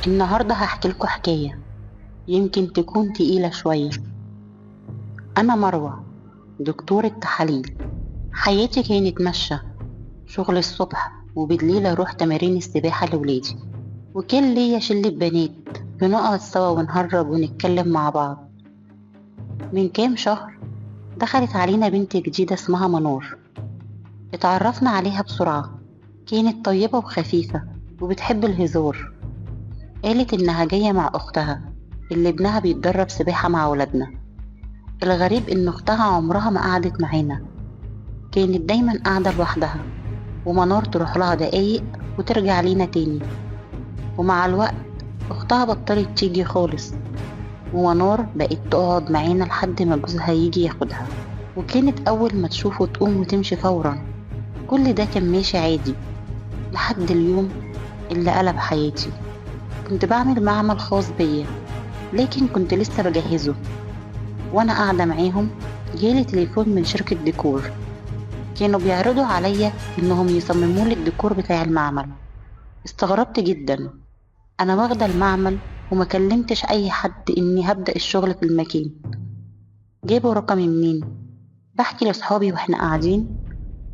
النهاردة هحكي لكم حكاية يمكن تكون تقيلة شوية. أنا مروة، دكتورة تحاليل. حياتي كانت ماشية، شغل الصبح وبالليل أروح تمارين السباحة لولادي، وكان ليا شلة بنات بنقعد سوا ونهرج ونتكلم مع بعض. من كام شهر دخلت علينا بنت جديدة اسمها منور. اتعرفنا عليها بسرعة، كانت طيبة وخفيفة وبتحب الهزار. قالت إنها جاية مع أختها اللي ابنها بيتدرب سباحة مع ولادنا. الغريب إن أختها عمرها ما قعدت معانا، كانت دايما قاعدة لوحدها، ومنار تروح لها دقايق وترجع لينا تاني. ومع الوقت أختها بطلت تيجي خالص، ومنار بقت تقعد معانا لحد ما جوزها يجي ياخدها، وكانت أول ما تشوفه تقوم وتمشي فورا. كل ده كان ماشي عادي لحد اليوم اللي قلب حياتي. كنت بعمل معمل خاص بيا، لكن كنت لسه بجهزه، وانا قاعدة معاهم جالي تليفون من شركة ديكور. كانوا بيعرضوا عليا انهم يصمموا لي الديكور بتاع المعمل. استغربت جدا، انا واخدة المعمل وما كلمتش اي حد اني هبدأ الشغل في المكان. جابوا رقمي منين؟ بحكي لاصحابي واحنا قاعدين،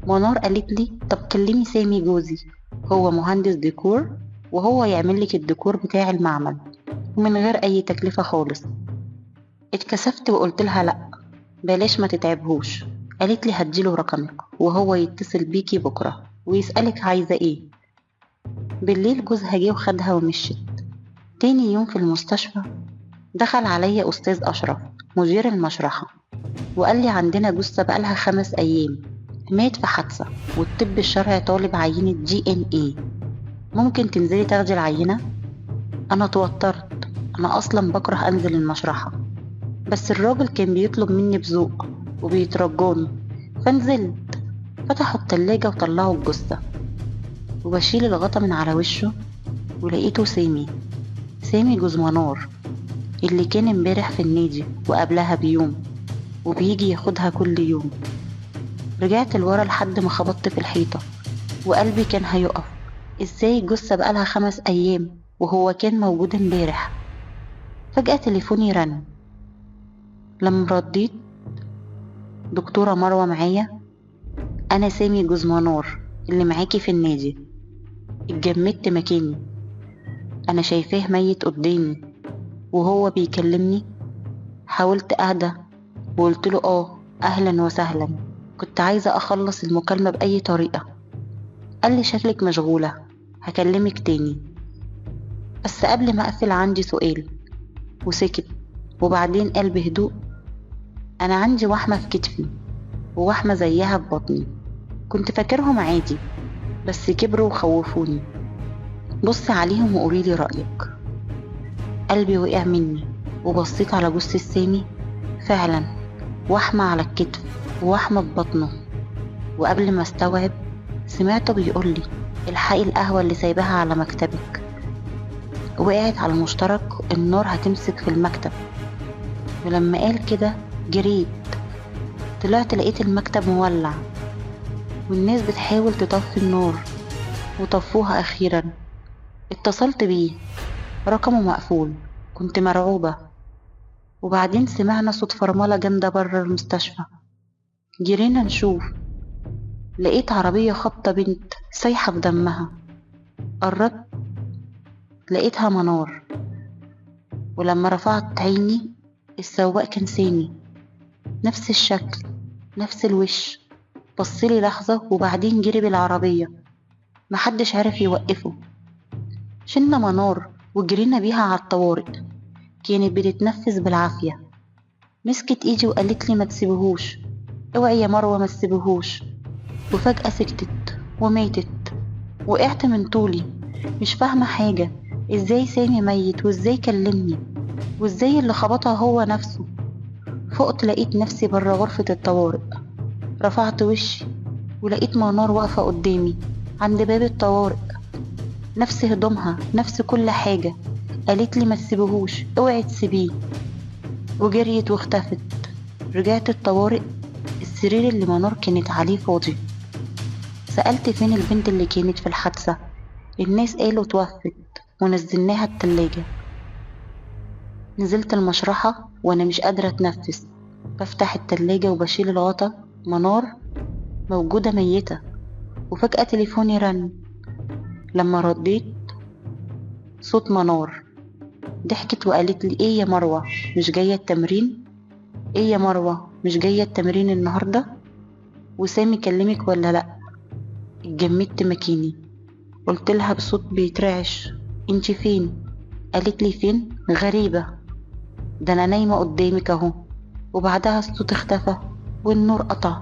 منار قالت لي طب كلمي سامي جوزي، هو مهندس ديكور وهو يعمل لك الديكور بتاع المعمل ومن غير اي تكلفة خالص. اتكسفت وقلت لها لا، بلاش ما تتعبهوش. قالت لي هديله رقمك وهو يتصل بيكي بكرة ويسألك عايزة ايه. بالليل جوزها جه وخدها ومشيت. تاني يوم في المستشفى دخل عليا أستاذ أشرف مدير المشرحة، وقال لي عندنا جثة بقالها 5 أيام، مات في حادثة، والطب الشرعي طالب عينة DNA. ممكن تنزلي تاخدي العينة؟ أنا توترت، أنا أصلا بكره أنزل المشرحة، بس الراجل كان بيطلب مني بذوق وبيترجاني، فنزلت. فتحوا التلاجة وطلعوا الجثة، وبشيل الغطا من على وشه ولقيته سامي. سامي جوز منار اللي كان امبارح في النادي وقبلها بيوم وبيجي ياخدها كل يوم. رجعت لورا لحد ما خبطت في الحيطة وقلبي كان هيقف. ازاي جثة بقالها 5 أيام وهو كان موجود امبارح؟ فجأة تليفوني رن. لما رديت، دكتورة مروة معايا؟ أنا سامي جوز منار اللي معاكي في النادي. اتجمدت مكاني، أنا شايفاه ميت قدامي وهو بيكلمني. حاولت أهدى وقلت له أهلا وسهلا، كنت عايزة أخلص المكالمة بأي طريقة. قال لي شكلك مشغولة، هكلمك تاني. بس قبل ما أقفل عندي سؤال، وسكت. وبعدين قال بهدوء أنا عندي وحمة في كتفي ووحمة زيها في بطني، كنت فاكرهم عادي بس كبروا وخوفوني، بص عليهم وقوليلي رأيك. قلبي وقع مني وبصيت على جثة سامي، فعلا وحمة على الكتف ووحمة في بطنه. وقبل ما استوعب سمعته بيقولي الحقي القهوة اللي سايباها على مكتبك. وقعت على المشترك، النار هتمسك في المكتب. ولما قال كده جريت، طلعت لقيت المكتب مولع والناس بتحاول تطفي النار وطفوها أخيرا. اتصلت بيه، رقمه مقفول، كنت مرعوبة. وبعدين سمعنا صوت فرملة جامدة بره المستشفى، جرينا نشوف، لقيت عربية خبطة بنت سايحة بدمها. قربت لقيتها منار، ولما رفعت عيني السواق كان سامي، نفس الشكل نفس الوش. بصلي لحظة وبعدين جري بالعربية، محدش عرف يوقفه. شلنا منار وجرينا بيها على الطوارئ، كانت بتتنفس بالعافية. مسكت ايدي وقالت لي ما تسيبهوش، اوعي يا مروة ما تسيبهوش. وفجأة سكتت وماتت. وقعت من طولي مش فاهمة حاجة، ازاي سامي ميت وازاي كلمني وازاي اللي خبطها هو نفسه. فقت لقيت نفسي برا غرفة الطوارئ، رفعت وشي ولقيت منار واقفة قدامي عند باب الطوارئ، نفس هدومها نفس كل حاجة. قالت لي ما تسيبهوش، اوعي تسيبيه. وجريت واختفت. رجعت الطوارئ، السرير اللي منار كانت عليه فاضي. سألت فين البنت اللي كانت في الحادثة، الناس قالوا توفت. ونزلناها التلاجة. نزلت المشرحة وأنا مش قادرة أتنفس، بفتح التلاجة وبشيل الغطا. منار موجودة ميتة. وفجأة تليفوني رن. لما رديت صوت منار. ضحكت وقالت لي ايه يا مروة مش جاية التمرين؟ ايه يا مروة مش جاية التمرين النهاردة؟ وسامي كلمك ولا لأ؟ اتجمدت مكاني. قلت لها بصوت بيترعش انتي فين؟ قالت لي فين؟ غريبة، ده انا نايمة قدامك اهو. وبعدها الصوت اختفى والنور قطع.